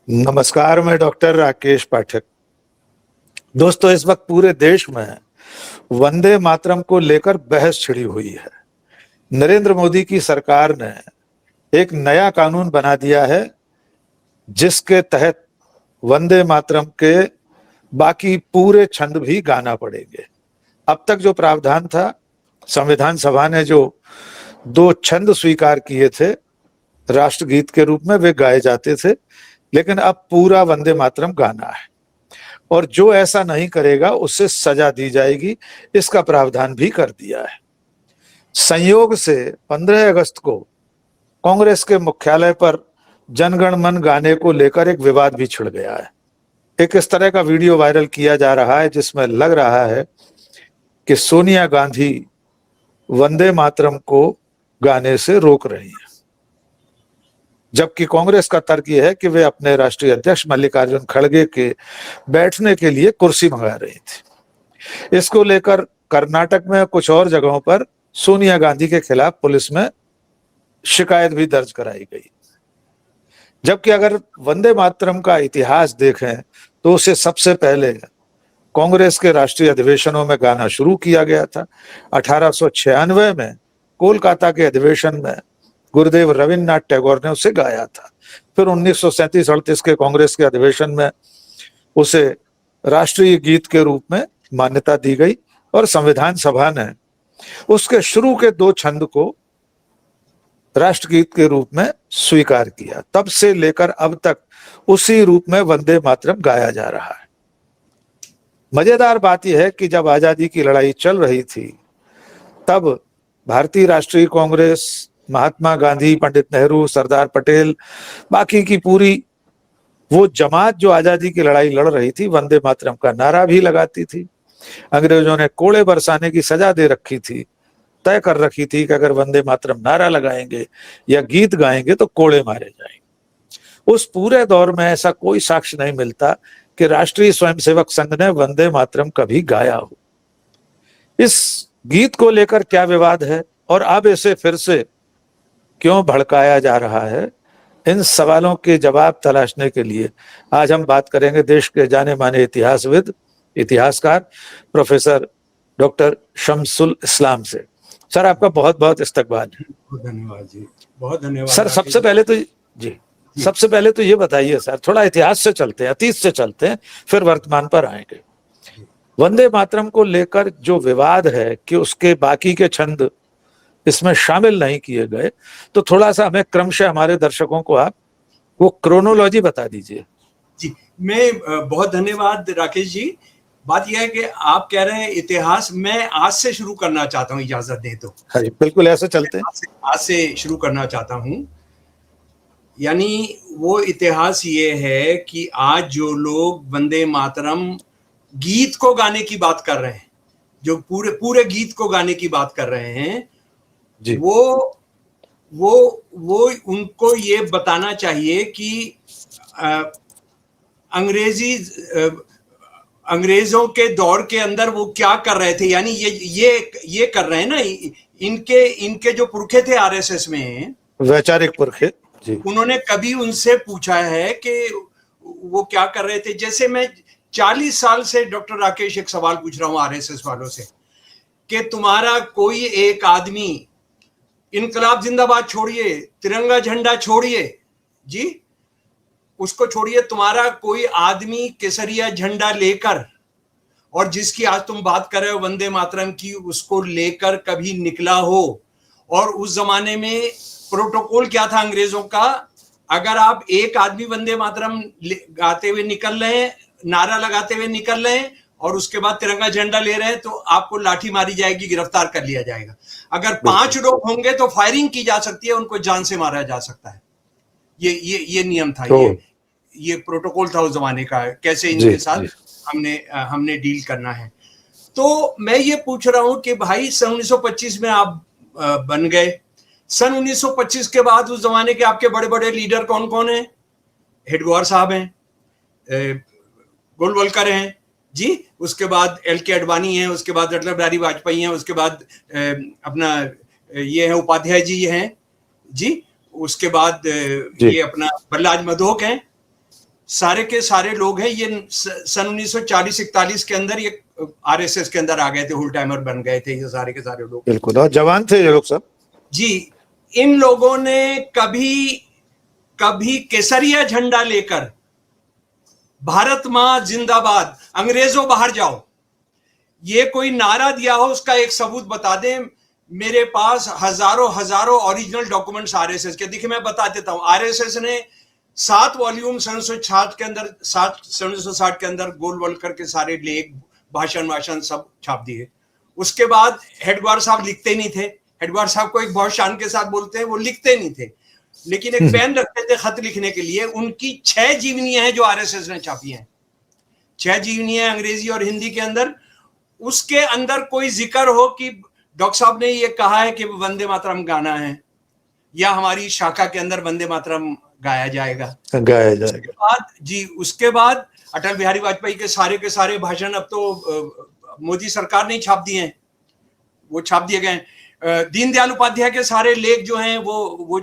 नमस्कार, मैं डॉक्टर राकेश पाठक। दोस्तों, इस वक्त पूरे देश में वंदे मातरम को लेकर बहस छिड़ी हुई है। नरेंद्र मोदी की सरकार ने एक नया कानून बना दिया है जिसके तहत वंदे मातरम के बाकी पूरे छंद भी गाना पड़ेंगे। अब तक जो प्रावधान था, संविधान सभा ने जो दो छंद स्वीकार किए थे राष्ट्रगीत के रूप में, वे गाए जाते थे, लेकिन अब पूरा वंदे मातरम गाना है और जो ऐसा नहीं करेगा उससे सजा दी जाएगी, इसका प्रावधान भी कर दिया है। संयोग से 15 अगस्त को कांग्रेस के मुख्यालय पर जनगण मन गाने को लेकर एक विवाद भी छिड़ गया है। एक इस तरह का वीडियो वायरल किया जा रहा है जिसमें लग रहा है कि सोनिया गांधी वंदे मातरम को गाने से रोक रही हैं, जबकि कांग्रेस का तर्क यह है कि वे अपने राष्ट्रीय अध्यक्ष मल्लिकार्जुन खड़गे के बैठने के लिए कुर्सी मंगा रही थी। इसको लेकर कर्नाटक में कुछ और जगहों पर सोनिया गांधी के खिलाफ पुलिस में शिकायत भी दर्ज कराई गई। जबकि अगर वंदे मातरम का इतिहास देखें तो उसे सबसे पहले कांग्रेस के राष्ट्रीय अधिवेशनों में गाना शुरू किया गया था। 1896 में कोलकाता के अधिवेशन में गुरुदेव रविन्द्रनाथ टैगोर ने उसे गाया था। फिर 1937-38 के कांग्रेस के अधिवेशन में उसे राष्ट्रीय गीत के रूप में मान्यता दी गई और संविधान सभा ने उसके शुरू के दो छंद को राष्ट्रगीत के रूप में स्वीकार किया। तब से लेकर अब तक उसी रूप में वंदे मातरम गाया जा रहा है। मजेदार बात यह है कि जब आजादी की लड़ाई चल रही थी तब भारतीय राष्ट्रीय कांग्रेस, महात्मा गांधी, पंडित नेहरू, सरदार पटेल, बाकी की पूरी वो जमात जो आजादी की लड़ाई लड़ रही थी, वंदे मातरम का नारा भी लगाती थी। अंग्रेजों ने कोड़े बरसाने की सजा दे रखी थी, तय कर रखी थी कि अगर वंदे मातरम नारा लगाएंगे या गीत गाएंगे तो कोड़े मारे जाएंगे। उस पूरे दौर में ऐसा कोई साक्ष्य नहीं मिलता कि राष्ट्रीय स्वयंसेवक संघ ने वंदे मातरम कभी गाया हो। इस गीत को लेकर क्या विवाद है और अब इसे फिर से क्यों भड़काया जा रहा है, इन सवालों के जवाब तलाशने के लिए आज हम बात करेंगे देश के जाने माने इतिहासविद, इतिहासकार प्रोफेसर डॉक्टर शमसुल इस्लाम से। सर, आपका बहुत बहुत इस्तकबाल है। धन्यवाद जी, बहुत धन्यवाद सर। सबसे पहले तो ये बताइए सर, थोड़ा इतिहास से चलते हैं, अतीत से चलते हैं, फिर वर्तमान पर आएंगे। वंदे मातरम को लेकर जो विवाद है कि उसके बाकी के छंद इसमें शामिल नहीं किए गए, तो थोड़ा सा हमें क्रमशः हमारे दर्शकों को आप वो क्रोनोलॉजी बता दीजिए। जी, मैं बहुत धन्यवाद राकेश जी। बात यह है कि आप कह रहे हैं इतिहास, मैं आज से शुरू करना चाहता हूं, इजाजत दें तो। हाँ जी, बिल्कुल, ऐसे चलते हैं। आज से शुरू करना चाहता हूं। यानी वो इतिहास ये है कि आज जो लोग वंदे मातरम गीत को गाने की बात कर रहे हैं, जो पूरे गीत को गाने की बात कर रहे हैं जी, वो उनको ये बताना चाहिए कि अंग्रेजों के दौर के अंदर वो क्या कर रहे थे। यानी ये कर रहे हैं ना, इनके जो पुरखे थे आरएसएस में, वैचारिक पुरखे जी, उन्होंने कभी उनसे पूछा है कि वो क्या कर रहे थे। जैसे मैं 40 साल से डॉक्टर राकेश एक सवाल पूछ रहा हूं आरएसएस वालों से कि तुम्हारा कोई एक आदमी इनकलाब जिंदाबाद छोड़िए, तिरंगा झंडा छोड़िए जी, उसको छोड़िए, तुम्हारा कोई आदमी केसरिया झंडा लेकर, और जिसकी आज तुम बात कर रहे हो वंदे मातरम की, उसको लेकर कभी निकला हो? और उस जमाने में प्रोटोकॉल क्या था अंग्रेजों का? अगर आप एक आदमी वंदे मातरम गाते हुए निकल रहे हैं, नारा लगाते हुए निकल रहे हैं और उसके बाद तिरंगा झंडा ले रहे हैं, तो आपको लाठी मारी जाएगी, गिरफ्तार कर लिया जाएगा। अगर 5 लोग होंगे तो फायरिंग की जा सकती है, उनको जान से मारा जा सकता है। ये नियम था, ये प्रोटोकॉल था उस जमाने का, कैसे इनके साथ हमने डील करना है। तो मैं ये पूछ रहा हूं कि भाई सन 1925 में आप बन गए, सन 1925 के बाद उस जमाने के आपके बड़े बड़े लीडर कौन कौन हैं? हेडगेवार साहब हैं, गोलवलकर हैं जी, उसके बाद एल.के. अडवाणी हैं, उसके बाद अटल बिहारी वाजपेयी हैं, उसके बाद अपना ये है उपाध्याय जी हैं जी, उसके बाद ये अपना बल्लाज मधोक हैं सारे के सारे लोग हैं ये सन 1940-41 के अंदर ये आरएसएस के अंदर आ गए थे, हुल टाइमर बन गए थे ये सारे के सारे लोग। बिल्कुल, और जवान थे ये लोग सब। जी, इन लोगों ने कभी केसरिया झंडा लेकर भारत मां जिंदाबाद, अंग्रेजों बाहर जाओ, ये कोई नारा दिया हो उसका एक सबूत बता दें। मेरे पास हजारों ओरिजिनल डॉक्यूमेंट्स आरएसएस के। देखिए मैं बता देता हूं, आरएसएस ने 7 वॉल्यूम 1960 के अंदर गोल वॉलकर के सारे लेख, भाषण सब छाप दिए। उसके बाद हेडगेवार साहब लिखते नहीं थे, हेडगेवार साहब को एक बहुत शान के साथ बोलते हैं, वो लिखते नहीं थे, लेकिन एक पेन रखते थे खत लिखने के लिए। उनकी 6 जीवनियां हैं जो आरएसएस ने छापी हैं, 6 जीवनियां अंग्रेजी और हिंदी के अंदर। उसके अंदर कोई जिक्र हो कि डॉक्टर साहब ने ये कहा है कि वंदे मातरम गाना है या हमारी शाखा के अंदर वंदे मातरम गाया जाएगा। उसके बाद अटल बिहारी वाजपेयी के सारे भाषण अब तो मोदी सरकार ने छाप दिए हैं, वो छाप दिए गए। दीनदयाल उपाध्याय के सारे लेख जो हैं वो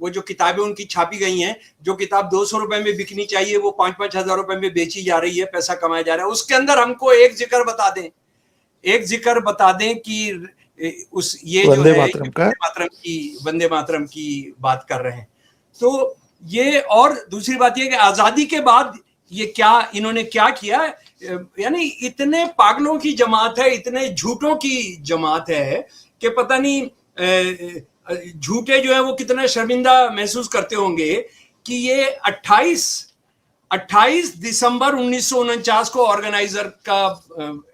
जो किताबें उनकी छापी गई हैं, जो किताब 200 रुपए में बिकनी चाहिए वो 5-5 हजार रुपए में बेची जा रही है, पैसा कमाया जा रहा है। उसके अंदर हमको एक जिक्र बता दें कि उस ये जो है वंदे मातरम की बात कर रहे हैं। तो ये, और दूसरी बात ये कि आजादी के बाद ये क्या इन्होंने क्या किया, यानी इतने पागलों की जमात है, इतने झूठों की जमात है कि पता नहीं झूठे जो है वो कितना शर्मिंदा महसूस करते होंगे कि ये 28 दिसंबर 1949 को ऑर्गेनाइजर का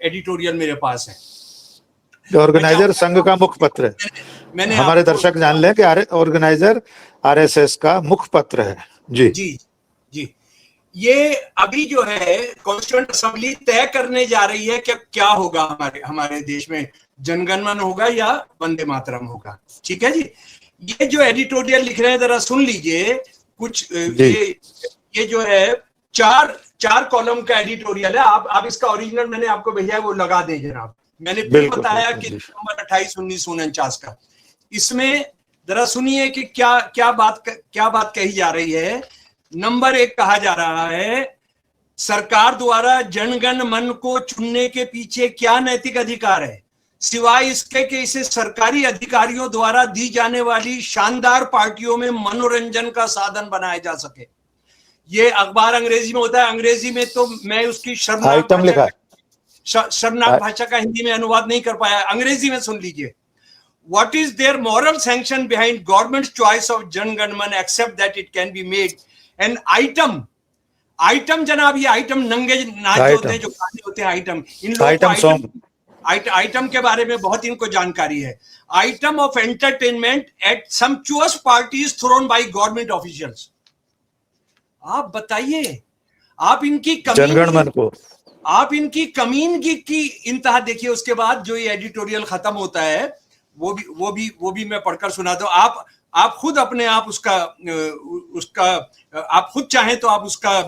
एडिटोरियल मेरे पास है। ऑर्गेनाइजर संघ का मुखपत्र है। मैंने हमारे दर्शक जान लें कि ऑर्गेनाइजर आरएसएस का मुखपत्र है। जी। ये अभी जो है कॉन्स्टिट्यूएंट असेंबली तय करने जा रही है कि क्या होगा हमारे देश में, जनगणमन होगा या वंदे मातरम होगा। ठीक है जी। ये जो एडिटोरियल लिख रहे हैं जरा सुन लीजिए कुछ। ये जो है 4 कॉलम का एडिटोरियल है। आप इसका ओरिजिनल मैंने आपको भेजा है, वो लगा दें जनाब। मैंने बताया कि दिसंबर 28, 1949 का। इसमें जरा सुनिए कि क्या बात कही जा रही है। नंबर 1 कहा जा रहा है, सरकार द्वारा जनगण मन को चुनने के पीछे क्या नैतिक अधिकार है सिवाय इसके कि इसे सरकारी अधिकारियों द्वारा दी जाने वाली शानदार पार्टियों में मनोरंजन का साधन बनाया जा सके। ये अखबार अंग्रेजी में होता है, अंग्रेजी में तो मैं उसकी शर्मनाक भाषा का हिंदी में अनुवाद नहीं कर पाया, अंग्रेजी में सुन लीजिए। What is their moral sanction behind government's choice of Jan Gan Man except that it can be made an item जनाब, ये आइटम नंगे नाच होते हैं जो गाने होते हैं, आइटम। इन लोगों को आइटम के बारे में बहुत इनको जानकारी है। Item of entertainment at sumptuous parties thrown by government officials. आप बताइए, आप इनकी कमीनगी की इंतहा देखिए। उसके बाद जो ये एडिटोरियल खत्म होता है वो भी मैं पढ़कर सुना दो। आप खुद अपने आप उसका आप खुद चाहें तो आप उसका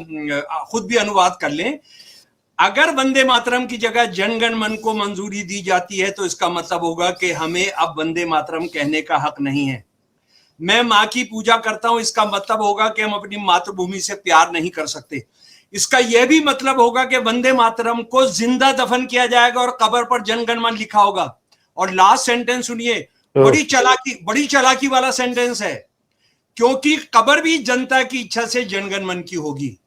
खुद भी अनुवाद कर लें। अगर वंदे मातरम की जगह जनगण मन को मंजूरी दी जाती है तो इसका मतलब होगा कि हमें अब वंदे मातरम कहने का हक नहीं है। मैं माँ की पूजा करता हूं, इसका मतलब होगा कि हम अपनी मातृभूमि से प्यार नहीं कर सकते। इसका यह भी मतलब होगा कि वंदे मातरम को जिंदा दफन किया जाएगा और कब्र पर जनगण मन लिखा होगा। और लास्ट सेंटेंस सुनिए, बड़ी चालाकी वाला सेंटेंस है, क्योंकि कब्र भी जनता की इच्छा से जनगण मन की होगी।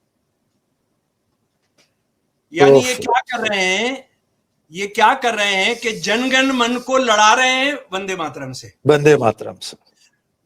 यानी ये क्या कर रहे हैं कि जनगण मन को लड़ा रहे हैं वंदे मातरम से।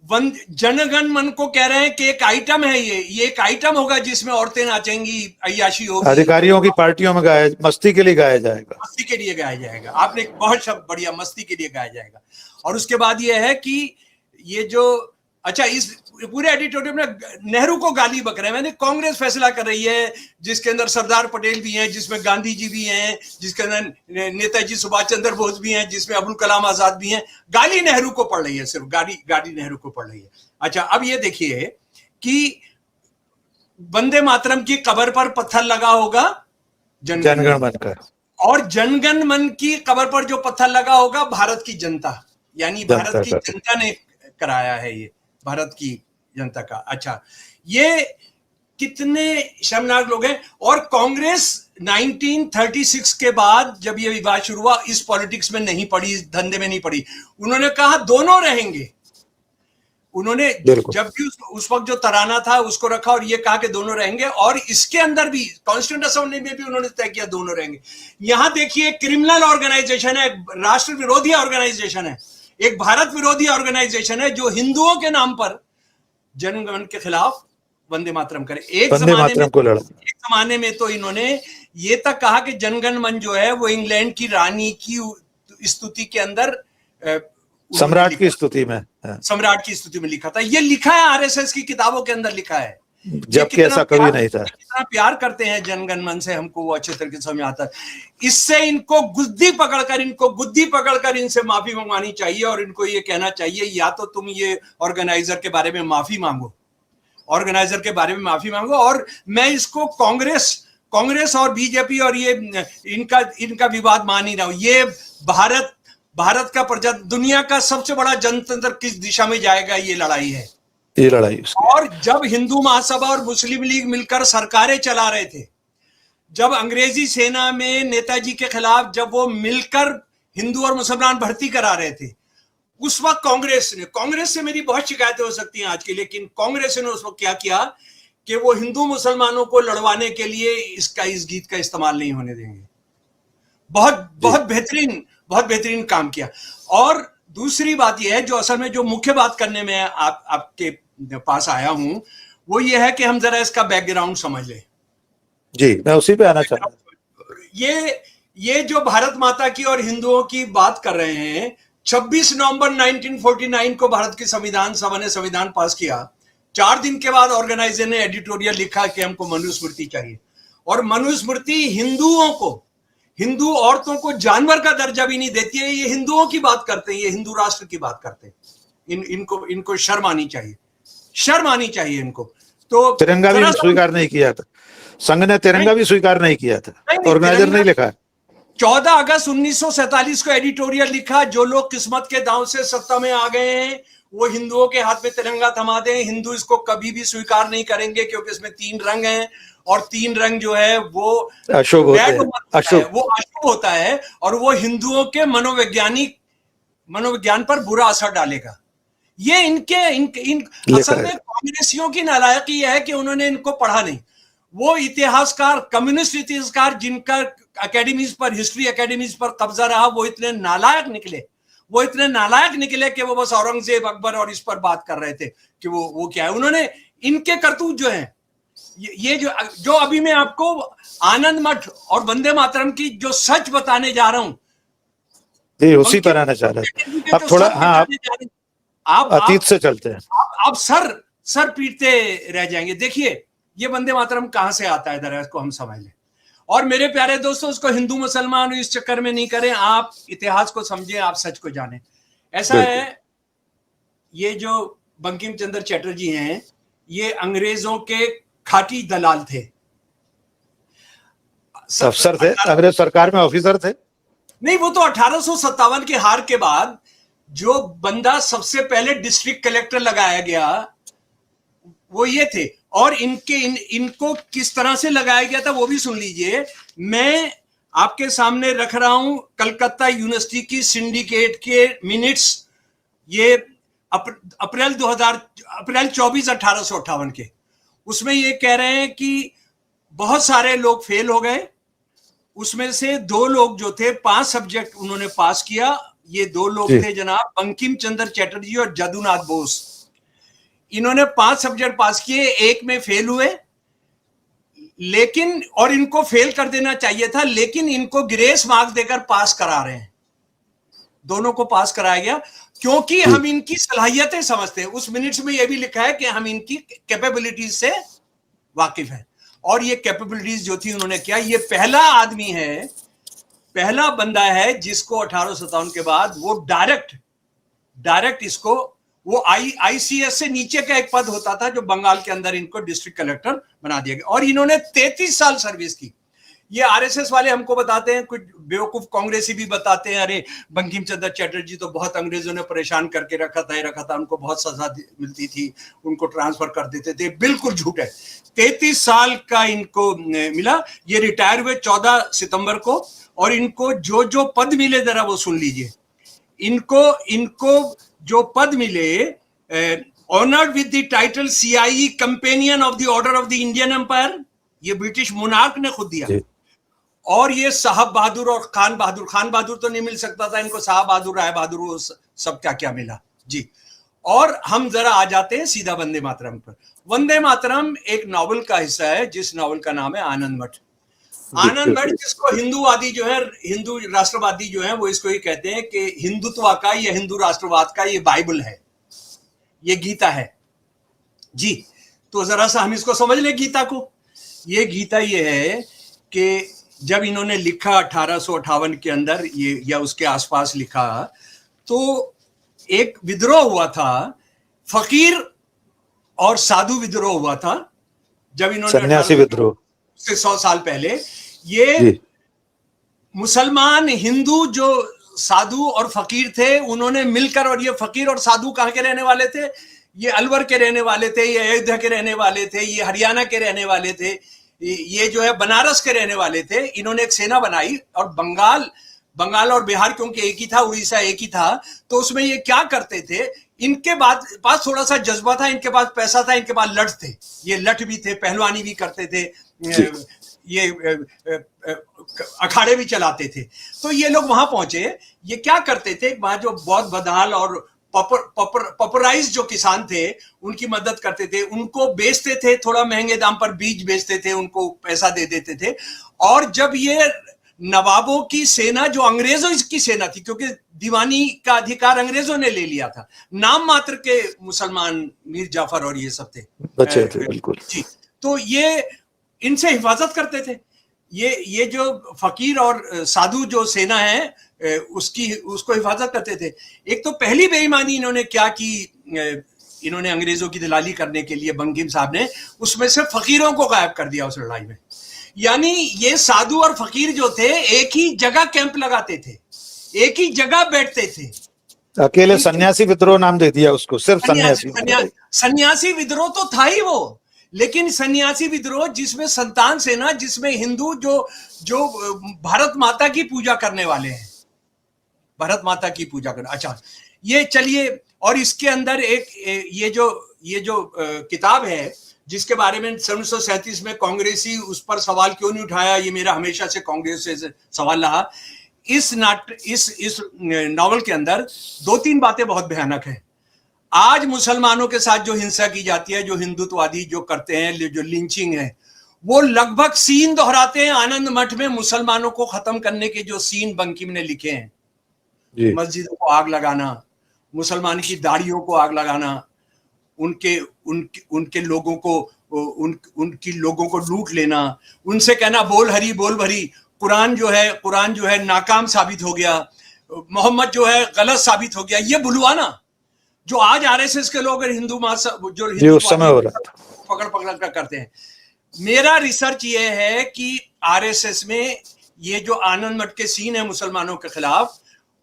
जनगण मन को कह रहे हैं कि एक आइटम है, ये एक आइटम होगा जिसमें औरतें नाचेंगी, अय्याशी होगी, अधिकारियों की पार्टियों में मस्ती के लिए गाया जाएगा। आपने एक बहुत शब्द बढ़िया, मस्ती के लिए गाया जाएगा। और उसके बाद ये है कि ये जो इस पूरे एडिटोरियल में नेहरू को गाली बक रहे हैं। मैंने कांग्रेस फैसला कर रही है जिसके अंदर सरदार पटेल भी हैं, जिसमें गांधी जी भी हैं, जिसके अंदर नेताजी सुभाष चंद्र बोस भी हैं, जिसमें अब्दुल कलाम आजाद भी हैं। गाली नेहरू को पड़ रही है, सिर्फ गाली नेहरू को पड़ रही है। अच्छा, अब ये देखिए कि वंदे मातरम की कब्र पर पत्थर लगा होगा जनगण मन का, और जनगण मन की कब्र पर जो पत्थर लगा होगा भारत की जनता, यानी भारत की जनता ने कराया है, ये भारत की जनता का। अच्छा, ये कितने शर्मनाक लोग हैं। और कांग्रेस 1936 के बाद जब ये विवाद शुरू हुआ, इस पॉलिटिक्स में नहीं पड़ी, इस धंधे में नहीं पड़ी। उन्होंने कहा दोनों रहेंगे। उन्होंने जब भी उस वक्त जो तराना था उसको रखा और ये कहा कि दोनों रहेंगे, और इसके अंदर भी कॉन्स्टिट्यूंट असेंबली में भी उन्होंने तय किया दोनों रहेंगे। यहां देखिए, क्रिमिनल ऑर्गेनाइजेशन है, राष्ट्र विरोधी ऑर्गेनाइजेशन है, एक भारत विरोधी ऑर्गेनाइजेशन है जो हिंदुओं के नाम पर जनगण के खिलाफ वंदे मातरम करे। एक जमाने में तो इन्होंने ये तक कहा कि जनगण मन जो है वो इंग्लैंड की रानी की स्तुति के अंदर, सम्राट की स्तुति में लिखा था। ये लिखा है आरएसएस की किताबों के अंदर लिखा है, जबकि ऐसा कभी नहीं था। कितना प्यार करते हैं जनगण मन से, हमको वो अच्छे तरीके से समझ आता है। इससे इनको गुद्दी पकड़कर इनसे माफी मंगवानी चाहिए और इनको ये कहना चाहिए, या तो तुम ये ऑर्गेनाइजर के बारे में माफी मांगो, और मैं इसको कांग्रेस और बीजेपी और ये इनका विवाद मान ही रहा हूं। ये भारत का दुनिया का सबसे बड़ा जनतंत्र किस दिशा में जाएगा, ये लड़ाई है। और जब हिंदू महासभा और मुस्लिम लीग मिलकर सरकारें चला रहे थे, जब अंग्रेजी सेना में नेताजी के खिलाफ जब वो मिलकर हिंदू और मुसलमान भर्ती करा रहे थे, उस वक्त कांग्रेस से मेरी बहुत शिकायतें हो सकती हैं आज की, लेकिन कांग्रेस ने उस वक्त क्या किया कि वो हिंदू मुसलमानों को लड़वाने के लिए इस गीत का इस्तेमाल नहीं होने देंगे। बहुत बेहतरीन काम किया। और दूसरी बात यह है, जो असल में जो मुख्य बात करने में आपके पास आया हूं, वो ये है कि हम जरा इसका बैकग्राउंड समझ लें। जी, मैं उसी पे आना चाहता हूं। ये जो भारत माता की और हिंदुओं की बात कर रहे हैं, 26 नवंबर 1949 को भारत की संविधान सभा ने संविधान पास किया। 4 दिन के बाद ऑर्गेनाइजर ने एडिटोरियल लिखा कि हमको मनुस्मृति चाहिए, और मनुस्मृति हिंदू औरतों को जानवर का दर्जा भी नहीं देती है। ये हिंदुओं की बात करते हैं, ये हिंदू राष्ट्र की बात करते हैं। इनको शर्म आनी चाहिए इनको। तो तिरंगा भी स्वीकार नहीं किया था, संघ ने तिरंगा भी स्वीकार नहीं किया था, ऑर्गेनाइजर नहीं लिखा। 14 अगस्त 1947 को एडिटोरियल लिखा, जो लोग किस्मत के दांव से सत्ता में आ गए हैं वो हिंदुओं के हाथ में तिरंगा थमा दें। हिंदू इसको कभी भी स्वीकार नहीं करेंगे, क्योंकि इसमें 3 रंग हैं, और 3 रंग जो है वो अशुभ होता है, और वो हिंदुओं के मनोविज्ञान पर बुरा असर डालेगा। ये असल में कांग्रेसियों की नालायकी है कि उन्होंने इनको पढ़ा नहीं। वो इतिहासकार, कम्युनिस्ट इतिहासकार जिनका हिस्ट्री एकेडमीज पर कब्जा रहा, वो इतने नालायक निकले कि वो बस औरंगजेब, अकबर और इस पर बात कर रहे थे कि वो क्या है। उन्होंने इनके करतूत जो हैं, ये जो अभी मैं आपको आनंद मठ और वंदे मातरम की जो सच बताने जा रहा हूं, उसी पर आना चाह रहे थे। अब थोड़ा आप अतीत से चलते हैं। आप सर पीटते रह जाएंगे। देखिए, ये वंदे मातरम कहां से आता है, जरा इसको हम समझ लें। और मेरे प्यारे दोस्तों, उसको हिंदू मुसलमान इस चक्कर में नहीं करें, आप इतिहास को समझें, आप सच को जानें। ऐसा है, ये जो बंकिम चंद्र चटर्जी हैं, ये अंग्रेजों के खाटी दलाल थे, अफसर थे, अंग्रेज सरकार में ऑफिसर थे। नहीं, वो तो 1857 के हार के बाद जो बंदा सबसे पहले डिस्ट्रिक्ट कलेक्टर लगाया गया वो ये थे। और इनको किस तरह से लगाया गया था वो भी सुन लीजिए। मैं आपके सामने रख रहा हूं कलकत्ता यूनिवर्सिटी की सिंडिकेट के मिनट्स, ये अप्रैल 24 1858 के। उसमें ये कह रहे हैं कि बहुत सारे लोग फेल हो गए, उसमें से 2 लोग जो थे 5 सब्जेक्ट उन्होंने पास किया। ये 2 लोग थे जनाब, बंकिम चंद्र चटर्जी और जदुनाथ बोस। इन्होंने 5 सब्जेक्ट पास किए, 1 में फेल हुए, लेकिन और इनको फेल कर देना चाहिए था, लेकिन इनको ग्रेस मार्क देकर पास करा रहे हैं। दोनों को पास कराया गया क्योंकि हम इनकी सलाहियतें समझते हैं। उस मिनट्स में यह भी लिखा है कि हम इनकी कैपेबिलिटीज से वाकिफ हैं, और ये कैपेबिलिटीज जो थी उन्होंने क्या, ये पहला आदमी है, पहला बंदा है जिसको 1857 के बाद वो डायरेक्ट इसको, वो आईसीएस से नीचे का एक पद होता था जो बंगाल के अंदर, इनको डिस्ट्रिक्ट कलेक्टर बना दिया गया। और इन्होंने 33 साल सर्विस की। ये आरएसएस वाले हमको बताते हैं, कुछ बेवकूफ कांग्रेसी भी बताते हैं, अरे बंकिम चंद्र चटर्जी तो बहुत अंग्रेजों ने परेशान करके रखा था, उनको बहुत सजा मिलती थी, उनको ट्रांसफर कर देते थे। बिल्कुल झूठ है। 33 साल का इनको मिला, ये रिटायर हुए 14 सितंबर को, और इनको जो जो पद मिले जरा वो सुन लीजिए। इनको जो पद मिले, honoured with the title CIE companion of the order of the Indian Empire, ये ब्रिटिश मोनार्क ने खुद दिया। और ये साहब बहादुर और खान बहादुर तो नहीं मिल सकता था इनको, साहब बहादुर, राय बहादुर, वो सब क्या क्या मिला जी। और हम जरा आ जाते हैं सीधा वंदे मातरम पर। वंदे मातरम एक नॉवल का हिस्सा है, जिस नॉवल का नाम है आनंद मठ। आनंद मठ, जिसको हिंदूवादी जो है, हिंदू राष्ट्रवादी जो है, वो इसको ये कहते हैं कि हिंदुत्व का या हिंदू राष्ट्रवाद का ये बाइबल है, ये गीता है जी। तो जरा सा हम इसको समझ लें गीता को। ये गीता ये है कि जब इन्होंने लिखा 1858 के अंदर ये या उसके आसपास लिखा, तो एक विद्रोह हुआ था, फकीर और साधु विद्रोह हुआ था, जब इन्होंने सन्यासी विद्रोह से 100 साल पहले। ये मुसलमान हिंदू जो साधु और फकीर थे, उन्होंने मिलकर, और ये फकीर और साधु कहां के रहने वाले थे? ये अलवर के रहने वाले थे, ये अयोध्या के रहने वाले थे, ये हरियाणा के रहने वाले थे, ये जो है बनारस के रहने वाले थे। इन्होंने एक सेना बनाई, और बंगाल और बिहार क्योंकि एक ही था, उड़ीसा एक ही था, तो उसमें ये क्या करते थे, इनके पास थोड़ा सा जज्बा था, इनके पास पैसा था, इनके पास लठ थे, ये लठ भी थे, पहलवानी भी करते थे, ये अखाड़े भी चलाते थे। तो ये लोग वहां पहुंचे, ये क्या करते थे, वहां जो बहुत बदहाल और पॉपुलराइज जो किसान थे उनकी मदद करते थे, उनको बेचते थे, थोड़ा महंगे दाम पर बीज बेचते थे, उनको पैसा दे देते थे। और जब ये नवाबों की सेना, जो अंग्रेजों की सेना थी, क्योंकि दीवानी का अधिकार अंग्रेजों ने ले लिया था, नाम मात्र के मुसलमान मीर जाफर और ये सब थे, बचे थे बिल्कुल जी। तो ये इनसे हिफाजत करते थे। ये जो फकीर और साधु जो सेना है, उसको हिफाजत करते थे। एक तो पहली बेईमानी इन्होंने क्या की, इन्होंने अंग्रेजों की दलाली करने के लिए, बंकिम साहब ने उसमें से फकीरों को गायब कर दिया उस लड़ाई में। यानी ये साधु और फकीर जो थे, एक ही जगह कैंप लगाते थे, एक ही जगह बैठते थे। अकेले सन्यासी विद्रोह नाम दे दिया उसको, सिर्फ सन्यासी विद्रोह तो था ही वो, लेकिन सन्यासी विद्रोह जिसमें संतान सेना, जिसमें हिंदू जो भारत माता की पूजा करने वाले हैं, भारत माता की पूजा करना। अच्छा, ये चलिए, और इसके अंदर एक ये जो किताब है, जिसके बारे में 1937 में कांग्रेसी उस पर सवाल क्यों नहीं उठाया, ये मेरा हमेशा से कांग्रेस से सवाल रहा। इस नॉवल के अंदर 2-3 बातें बहुत भयानक है। आज मुसलमानों के साथ जो हिंसा की जाती है, जो हिंदुत्ववादी जो करते हैं, जो लिंचिंग है, वो लगभग सीन दोहराते हैं आनंद मठ में मुसलमानों को खत्म करने के जो सीन बंकिम ने लिखे हैं। मस्जिदों को आग लगाना, मुसलमान की दाढ़ियों को आग लगाना, उनके लोगों को, उनकी लोगों को लूट लेना, उनसे कहना बोल हरी बोल भरी, कुरान जो है नाकाम साबित हो गया, मोहम्मद जो है गलत साबित हो गया, ये बुलवाना जो आज आरएसएस के लोग हिंदू उस समय हो रहा था, पकड़ कर करते हैं। मेरा रिसर्च ये है कि आरएसएस में ये जो आनंद मठ के सीन है मुसलमानों के खिलाफ,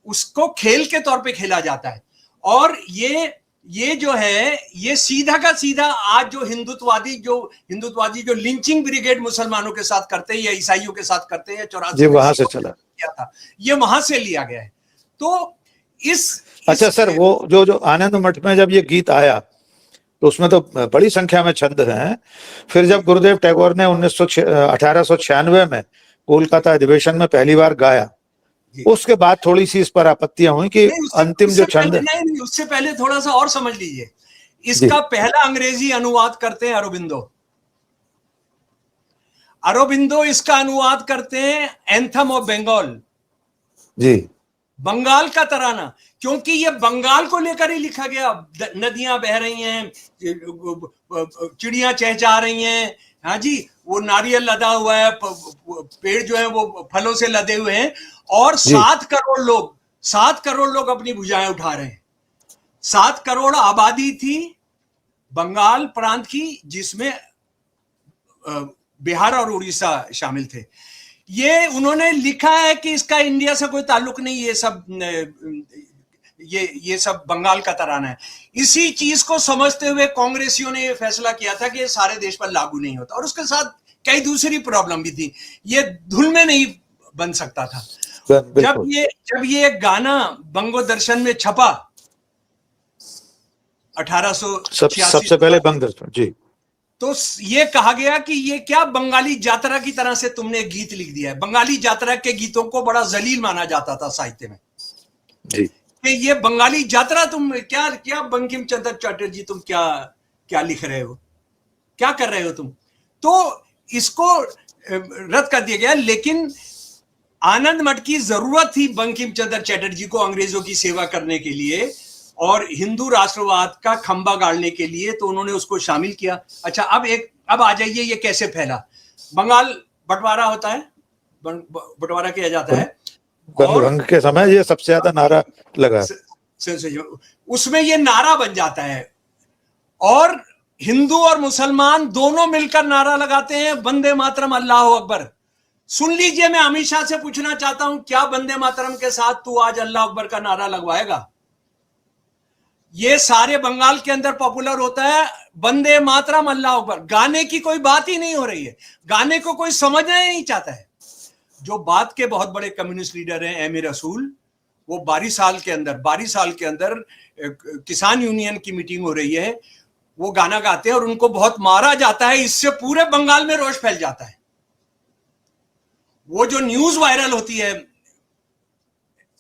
उसको खेल के तौर पे खेला जाता है। और ये जो है, ये सीधा का सीधा आज जो हिंदुत्ववादी जो लिंचिंग ब्रिगेड मुसलमानों के साथ करते हैं या ईसाइयों के साथ करते हैं, 84 वहां से चला था, ये वहां से लिया गया है। तो अच्छा सर, वो जो आनंद मठ में जब ये गीत आया, तो उसमें तो बड़ी संख्या में छंद हैं। फिर जब गुरुदेव टैगोर ने 1896 में कोलकाता अधिवेशन में पहली बार गाया, उसके बाद थोड़ी सी इस पर आपत्तियां हुई कि अंतिम जो छंद, नहीं, उससे पहले थोड़ा सा और समझ लीजिए। इसका पहला अंग्रेजी अनुवाद करते हैं अरोबिंदो इसका अनुवाद करते हैं एंथम ऑफ बंगाल जी, बंगाल का तराना, क्योंकि ये बंगाल को लेकर ही लिखा गया। नदियां बह रही हैं, चिड़ियां चहचहा रही हैं, हाँ जी, वो नारियल लदा हुआ है, पेड़ जो है वो फलों से लदे हुए हैं, और 7 करोड़ लोग अपनी भुजाएं उठा रहे हैं। 7 करोड़ आबादी थी बंगाल प्रांत की, जिसमें बिहार और उड़ीसा शामिल थे। ये उन्होंने लिखा है कि इसका इंडिया से कोई ताल्लुक नहीं, ये सब बंगाल का तराना है। इसी चीज को समझते हुए कांग्रेसियों ने ये फैसला किया था कि ये सारे देश पर लागू नहीं होता, और उसके साथ कई दूसरी प्रॉब्लम भी थी, ये धुन में नहीं बन सकता था। जब ये गाना बंगो दर्शन में छपा 1886 सबसे पहले बंग दर्शन जी, तो ये कहा गया कि ये क्या बंगाली जात्रा की तरह से तुमने गीत लिख दिया है। बंगाली जात्रा के गीतों को बड़ा जलील माना जाता था साहित्य में जी, कि ये बंगाली यात्रा तुम क्या बंकिम चंद्र चटर्जी तुम क्या लिख रहे हो, क्या कर रहे हो तुम। तो इसको रद्द कर दिया गया। लेकिन आनंद मठ की जरूरत थी बंकिम चंद्र चटर्जी को अंग्रेजों की सेवा करने के लिए और हिंदू राष्ट्रवाद का खंबा गाड़ने के लिए, तो उन्होंने उसको शामिल किया। अच्छा, अब आ जाइए, ये कैसे फैला। बंगाल बंटवारा होता है, बंटवारा किया जाता है, भंग के समय ये सबसे ज्यादा नारा लगा, उसमें ये नारा बन जाता है और हिंदू और मुसलमान दोनों मिलकर नारा लगाते हैं, वंदे मातरम अल्लाह अकबर। सुन लीजिए, मैं अमित शाह से पूछना चाहता हूं, क्या वंदे मातरम के साथ तू आज अल्लाह अकबर का नारा लगवाएगा? ये सारे बंगाल के अंदर पॉपुलर होता है वंदे मातरम अल्लाह अकबर। गाने की कोई बात ही नहीं हो रही है, गाने को कोई समझना ही नहीं चाहता है। जो बात के बहुत बड़े कम्युनिस्ट लीडर हैं एम ए रसूल, वो 12 साल के अंदर किसान यूनियन की मीटिंग हो रही है, वो गाना गाते हैं और उनको बहुत मारा जाता है। इससे पूरे बंगाल में रोष फैल जाता है। वो जो न्यूज वायरल होती है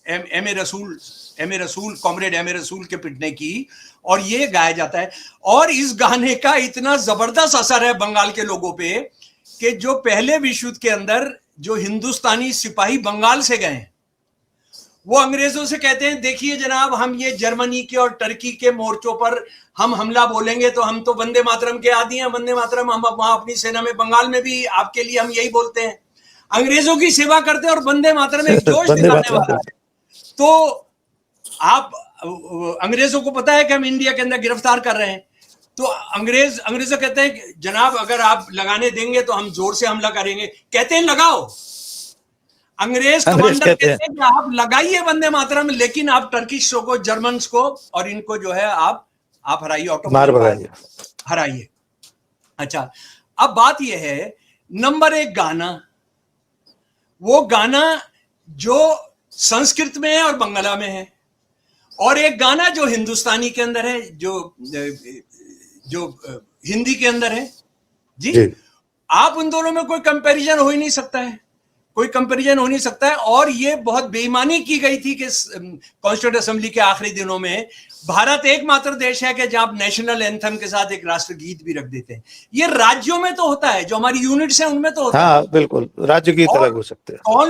एम ए रसूल कॉमरेड एम ए रसूल के पिटने की, और ये गाया जाता है। और इस गाने का इतना जबरदस्त असर है बंगाल के लोगों पे कि जो पहले विश्व युद्ध के अंदर जो हिंदुस्तानी सिपाही बंगाल से गए हैं, वो अंग्रेजों से कहते हैं, देखिए जनाब, हम ये जर्मनी के और टर्की के मोर्चों पर हम हमला बोलेंगे तो हम तो वंदे मातरम के आदी हैं, वंदे मातरम हम वहां अपनी सेना में, बंगाल में भी आपके लिए हम यही बोलते हैं। अंग्रेजों की सेवा करते हैं और वंदे मातरम एक जोश दिखाने वाला है। तो आप अंग्रेजों को पता है कि हम इंडिया के अंदर गिरफ्तार कर रहे हैं, तो अंग्रेजों कहते हैं जनाब अगर आप लगाने देंगे तो हम जोर से हमला करेंगे। कहते हैं लगाओ। अंग्रेज कमांडर कहते हैं कि आप लगाइए वंदे मातरम, लेकिन आप टर्किशों को, जर्मन्स को और इनको जो है आप हराइए, ऑटोमेटिक हराइए। अच्छा, अब बात यह है, नंबर 1 गाना, वो गाना जो संस्कृत में है और बंगला में है, और एक गाना जो हिंदुस्तानी के अंदर है, जो हिंदी के अंदर है जी। आप उन दोनों में कोई कंपैरिजन हो ही नहीं सकता है, कोई कंपैरिजन हो नहीं सकता है। और ये बहुत बेईमानी की गई थी कि कॉन्स्टिट्यूंट असेंबली के आखिरी दिनों में भारत एकमात्र देश है कि जहां आप नेशनल एंथम के साथ एक राष्ट्रगीत भी रख देते हैं। ये राज्यों में तो होता है, जो हमारी यूनिट्स हैं उनमें तो होता है। हाँ बिल्कुल, राज्य गीत अलग हो सकते हैं। कौन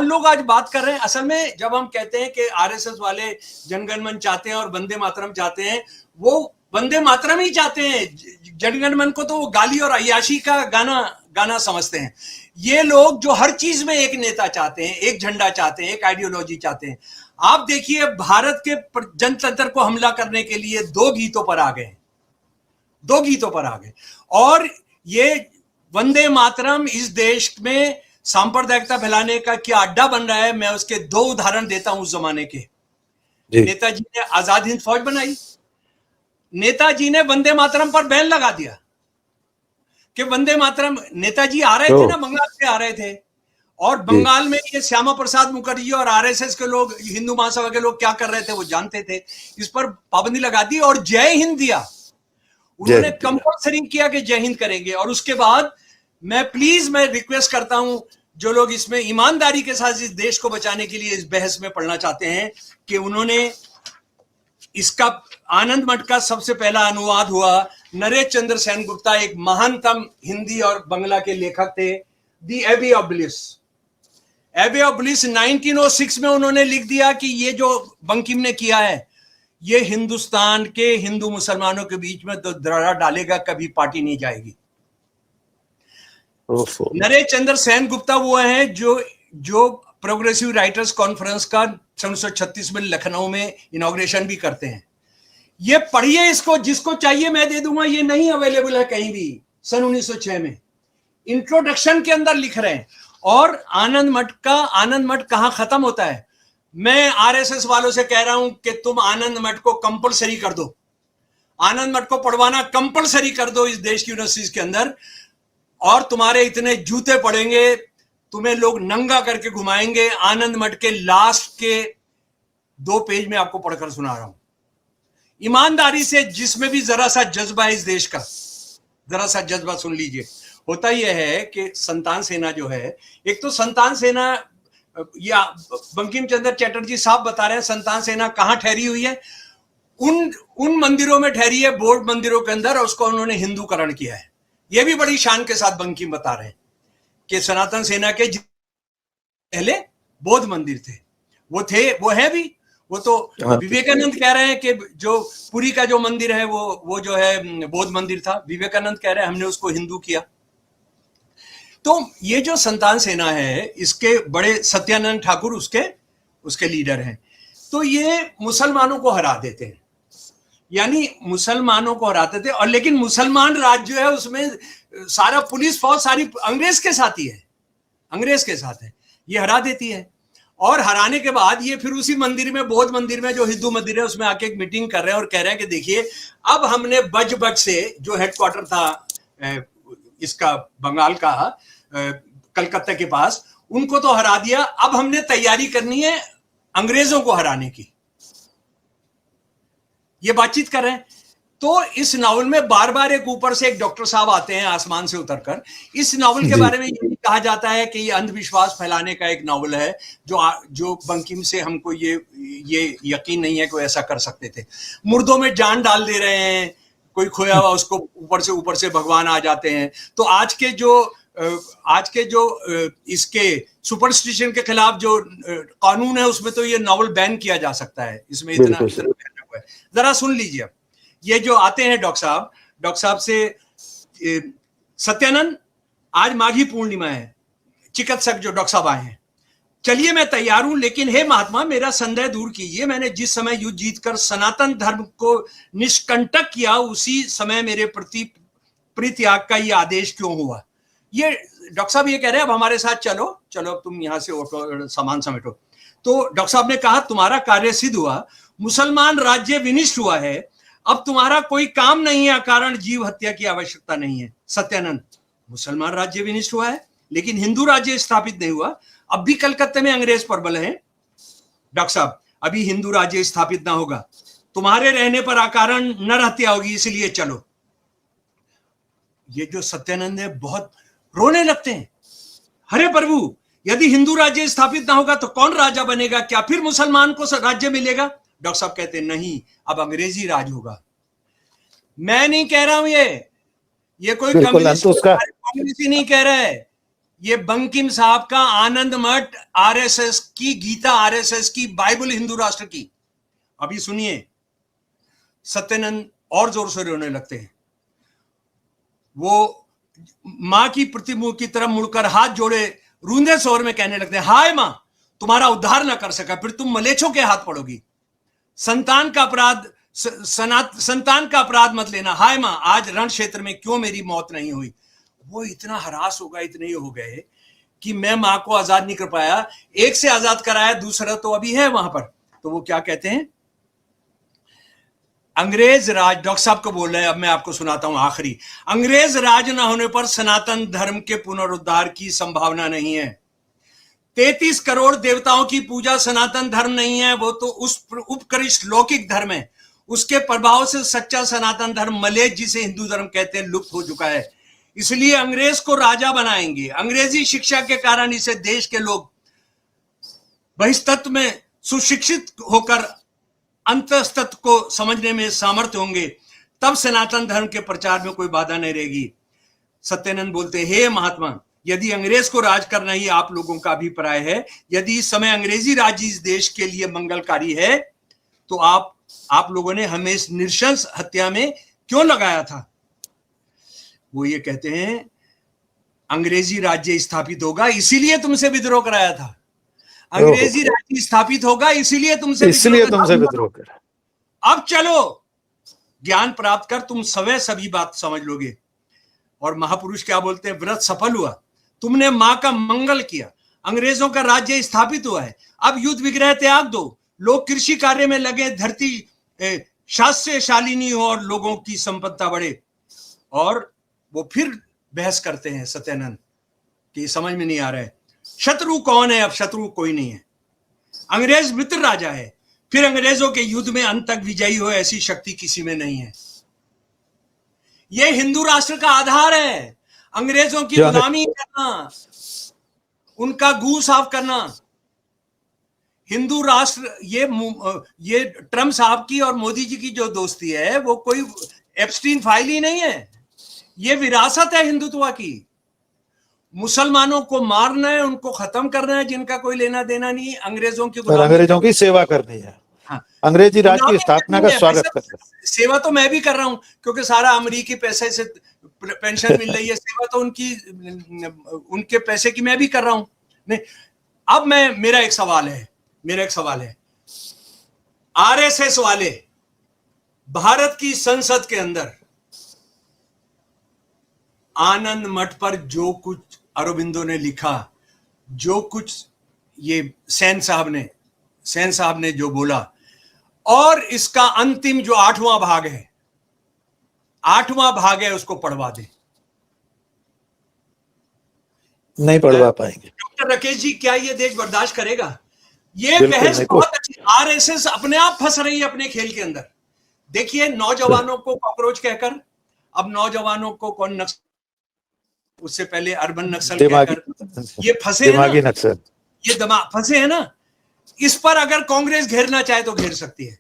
लोग आज बात कर रहे हैं? असल में जब हम कहते हैं कि आरएसएस वाले जनगण मन चाहते हैं और वंदे मातरम चाहते हैं, वो वंदे मातरम ही चाहते हैं। जनगण मन को तो वो गाली और अय्याशी का गाना समझते हैं। ये लोग जो हर चीज में एक नेता चाहते हैं, एक झंडा चाहते हैं, एक आइडियोलॉजी चाहते हैं। आप देखिए, भारत के जनतंत्र को हमला करने के लिए 2 गीतों पर आ गए, 2 गीतों पर आ गए। और ये वंदे मातरम इस देश में सांप्रदायिकता फैलाने का क्या अड्डा बन रहा है। मैं उसके 2 उदाहरण देता हूं उस जमाने के। नेताजी ने आजाद हिंद फौज बनाई, नेताजी ने वंदे मातरम पर बैन लगा दिया कि वंदे मातरम, नेताजी आ रहे थे ना, बंगाल से आ रहे थे, और बंगाल में ये श्यामा प्रसाद मुखर्जी और आरएसएस के लोग, हिंदू महासभा के लोग क्या कर रहे थे वो जानते थे। इस पर पाबंदी लगा दी और जय हिंद दिया। उन्होंने कंपल्सरी किया कि जय हिंद करेंगे। और उसके बाद मैं रिक्वेस्ट करता हूं, जो लोग इसमें ईमानदारी के साथ इस देश को बचाने के लिए इस बहस में पढ़ना चाहते हैं, कि उन्होंने इसका आनंद मठ का सबसे पहला अनुवाद हुआ। नरेश चंद्र सेनगुप्ता एक महानतम हिंदी और बंगला के लेखक थे। दी एबे ऑफ ब्लिस, 1906 में उन्होंने लिख दिया कि ये जो बंकिम ने किया है, ये हिंदुस्तान के हिंदू मुसलमानों के बीच में तो दरार डालेगा, कभी पार्टी नहीं जाएगी। नरेश चंद्र सेनगुप्ता वो हैं जो प्रोग्रेसिव राइटर्स कॉन्फ्रेंस का 1936 में लखनऊ में इनॉग्रेशन भी करते हैं। ये पढ़िए इसको, जिसको चाहिए मैं दे दूंगा, ये नहीं अवेलेबल है कहीं भी। सन 1906 में इंट्रोडक्शन के अंदर लिख रहे हैं। और आनंद मठ कहां खत्म होता है? मैं आरएसएस वालों से कह रहा हूं कि तुम आनंद मठ को कंपलसरी कर दो, आनंद मठ को पढ़वाना कंपलसरी कर दो इस देश की यूनिवर्सिटीज के अंदर, और तुम्हारे इतने जूते पड़ेंगे, तुम्हें लोग नंगा करके घुमाएंगे। आनंद मठ के लास्ट के 2 पेज में आपको पढ़कर सुना रहा हूं, ईमानदारी से, जिसमें भी जरा सा जज्बा है इस देश का, जरा सा जज्बा सुन लीजिए। होता यह है कि संतान सेना जो है, एक तो संतान सेना, या बंकिम चंद्र चटर्जी साहब बता रहे हैं संतान सेना कहां ठहरी हुई है, उन मंदिरों में ठहरी है, बौद्ध मंदिरों के अंदर, और उसको उन्होंने हिंदूकरण किया है। यह भी बड़ी शान के साथ बंकिम बता रहे हैं कि सनातन सेना के पहले बौद्ध मंदिर थे, वो है भी, वो तो विवेकानंद कह रहे हैं कि जो पुरी का जो मंदिर है वो जो है बौद्ध मंदिर था, विवेकानंद कह रहे हैं हमने उसको हिंदू किया। तो ये जो संतान सेना है, इसके बड़े सत्यानंद ठाकुर उसके लीडर हैं। तो ये मुसलमानों को हरा देते हैं, यानी मुसलमानों को हराते थे, और लेकिन मुसलमान राज्य जो है उसमें सारा पुलिस फौज सारी अंग्रेज के साथ ही है, अंग्रेज के साथ है, ये हरा देती है। और हराने के बाद ये फिर उसी मंदिर में, बौद्ध मंदिर में, जो हिंदू मंदिर है, उसमें आके एक मीटिंग कर रहे हैं और कह रहे हैं कि देखिए अब हमने बज से, जो हेडक्वार्टर था इसका बंगाल का कलकत्ता के पास, उनको तो हरा दिया, अब हमने तैयारी करनी है अंग्रेजों को हराने की। ये बातचीत कर रहे हैं। तो इस नावल में बार बार एक ऊपर से एक डॉक्टर साहब आते हैं आसमान से उतरकर। इस नावल के बारे में ये कहा जाता है कि ये अंधविश्वास फैलाने का एक नावल है, जो बंकिम से हमको ये यकीन नहीं है कि वो ऐसा कर सकते थे। मुर्दों में जान डाल दे रहे हैं, कोई खोया हुआ उसको ऊपर से भगवान आ जाते हैं। तो आज के जो इसके सुपरस्टिशन के खिलाफ जो कानून है, उसमें तो ये नावल बैन किया जा सकता है, इसमें इतना हुआ है। जरा सुन लीजिए, ये जो आते हैं डॉक्टर साहब से, सत्यानंद आज माघी पूर्णिमा है, चिकित्सक जो डॉक्टर साहब आए हैं, चलिए मैं तैयार हूं, लेकिन हे महात्मा मेरा संदेह दूर कीजिए, मैंने जिस समय युद्ध जीतकर सनातन धर्म को निष्कंटक किया, उसी समय मेरे प्रति परित्याग का ये आदेश क्यों हुआ? ये डॉक्टर साहब ये कह रहे हैं अब हमारे साथ चलो तुम यहां से सामान समेटो। तो डॉक्टर साहब ने कहा तुम्हारा कार्य सिद्ध हुआ, मुसलमान राज्य विनिष्ट हुआ है, अब तुम्हारा कोई काम नहीं है, कारण जीव हत्या की आवश्यकता नहीं है। सत्यानंद, मुसलमान राज्य विनिष्ट हुआ है लेकिन हिंदू राज्य स्थापित नहीं हुआ, अब भी कलकत्ते में अंग्रेज प्रबल हैं। डॉक्टर साहब, अभी हिंदू राज्य स्थापित ना होगा, तुम्हारे रहने पर अकारण नर हत्या होगी, इसलिए चलो। ये जो सत्यानंद है बहुत रोने लगते हैं, अरे प्रभु यदि हिंदू राज्य स्थापित ना होगा तो कौन राजा बनेगा, क्या फिर मुसलमान को राज्य मिलेगा? डॉक्टर साहब कहते हैं नहीं, अब अंग्रेजी राज होगा। मैं नहीं कह रहा हूं, ये कोई कम्युनिस्ट नहीं कह रहा है, ये बंकिम साहब का आनंद मठ, आरएसएस की गीता, आरएसएस की बाइबल, हिंदू राष्ट्र की। अभी सुनिए, सत्यानंद और जोर से रोने लगते हैं। वो मां की प्रतिमूर्ति की तरफ मुड़कर हाथ जोड़े रूंधे स्वर में कहने लगते हैं, हाय मां, तुम्हारा उद्धार ना कर सका, फिर तुम मलेच्छों के हाथ पड़ोगी। संतान का अपराध मत लेना, हाय मां, आज रण क्षेत्र में क्यों मेरी मौत नहीं हुई। वो इतना हरास होगा, इतने ही हो गए कि मैं मां को आजाद नहीं कर पाया, एक से आजाद कराया, दूसरा तो अभी है वहां पर। तो वो क्या कहते हैं, अंग्रेज राज, डॉक्टर साहब को बोल रहे हैं, अब मैं आपको सुनाता हूं आखिरी। अंग्रेज राज न होने पर सनातन धर्म के पुनरुद्धार की संभावना नहीं है। 33 करोड़ देवताओं की पूजा सनातन धर्म नहीं है, वो तो उस उपकृष्ट लौकिक धर्म है। उसके प्रभाव से सच्चा सनातन धर्म, मलेच्छ जिसे हिंदू धर्म कहते हैं, लुप्त हो चुका है। इसलिए अंग्रेज को राजा बनाएंगे। अंग्रेजी शिक्षा के कारण इसे देश के लोग बहिस्तत्व में सुशिक्षित होकर अंतस्तत्व को समझने में सामर्थ्य होंगे, तब सनातन धर्म के प्रचार में कोई बाधा नहीं रहेगी। सत्यानंद बोलते, हे महात्मा, यदि अंग्रेज को राज करना ही आप लोगों का अभिप्राय है, यदि इस समय अंग्रेजी राज्य इस देश के लिए मंगलकारी है, तो आप लोगों ने हमें इस नृशंस हत्या में क्यों लगाया था? वो ये कहते हैं, अंग्रेजी राज्य स्थापित होगा इसीलिए तुमसे विद्रोह कराया था। अंग्रेजी राज्य स्थापित होगा इसीलिए तुमसे विद्रोह कर। अब चलो ज्ञान प्राप्त कर, तुम सभी बात समझ लोगे। और महापुरुष क्या बोलते हैं, व्रत सफल हुआ, तुमने मां का मंगल किया, अंग्रेजों का राज्य स्थापित हुआ है। अब युद्ध विग्रह त्याग दो, लोग कृषि कार्य में लगे, धरती शास्य शालिनी हो और लोगों की संपत्ति बढ़े। और वो फिर बहस करते हैं सत्यानंद कि समझ में नहीं आ रहा है शत्रु कौन है। अब शत्रु कोई नहीं है, अंग्रेज मित्र राजा है। फिर अंग्रेजों के युद्ध में अंत तक विजयी हो ऐसी शक्ति किसी में नहीं है। यह हिंदू राष्ट्र का आधार है, अंग्रेजों की गुलामी करना, उनका गू साफ करना। हिंदू राष्ट्र, ये ट्रम्प साहब की और मोदी जी की जो दोस्ती है वो कोई एप्स्टीन फाइल ही नहीं है, ये विरासत है हिंदुत्व की। मुसलमानों को मारना है, उनको खत्म करना है, जिनका कोई लेना देना नहीं, अंग्रेजों की और अंग्रेजों की सेवा करनी है। हाँ, अंग्रेजी राज की स्थापना का स्वागत करना है। सेवा तो मैं भी कर रहा हूं क्योंकि सारा अमेरिकी पैसे से पेंशन मिल रही है, सेवा तो उनके पैसे की मैं भी कर रहा हूं। नहीं, अब मेरा एक सवाल है, आरएसएस वाले भारत की संसद के अंदर आनंद मठ पर जो कुछ अरबिंदो ने लिखा, जो कुछ ये सेन साहब ने जो बोला, और इसका अंतिम जो 8वां भाग है उसको पढ़वा दे। नहीं पढ़वा पाएंगे डॉक्टर राकेश जी, क्या ये देश बर्दाश्त करेगा? ये बहस बहुत अच्छी, आरएसएस अपने आप फंस रही है अपने खेल के अंदर। देखिए, नौजवानों को कॉकरोच कहकर, अब नौजवानों को कौन नक्सल, उससे पहले अर्बन नक्सल कहकर ये फंसे दिमागी नक्सल, ये फंसे है ना। इस पर अगर कांग्रेस घेरना चाहे तो घेर सकती है।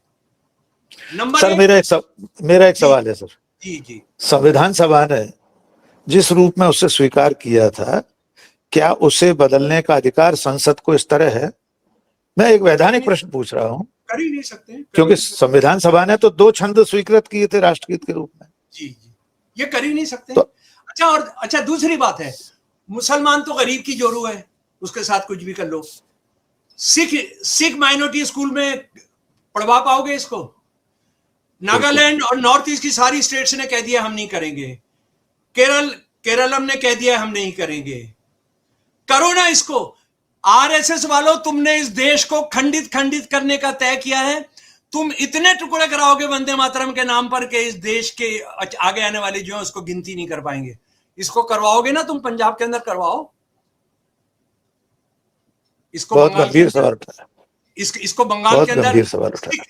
नंबर सर, मेरा एक सवाल है सर। जी, संविधान सभा ने जिस रूप में उसे स्वीकार किया था, क्या उसे बदलने का अधिकार संसद को इस तरह है? मैं एक वैधानिक प्रश्न पूछ रहा हूं। कर ही नहीं सकते, क्योंकि संविधान सभा ने तो 2 छंद स्वीकृत किए थे राष्ट्रगीत के रूप में। जी, ये कर ही नहीं सकते तो, अच्छा, दूसरी बात है, मुसलमान तो गरीब की जोरू है, उसके साथ कुछ भी कर लो। सिख माइनॉरिटी स्कूल में पढ़वा पाओगे इसको? नागालैंड और नॉर्थ ईस्ट की सारी स्टेट्स ने कह दिया हम नहीं करेंगे, केरलम ने कह दिया हम नहीं करेंगे। करो ना इसको। आरएसएस वालों, तुमने इस देश को खंडित करने का तय किया है। तुम इतने टुकड़े कराओगे वंदे मातरम के नाम पर कि इस देश के आगे आने वाले जो है उसको गिनती नहीं कर पाएंगे। इसको करवाओगे ना तुम, पंजाब के अंदर करवाओ इसको, बहुत गंभीर सवाल उठा, इसको बंगाल के अंदर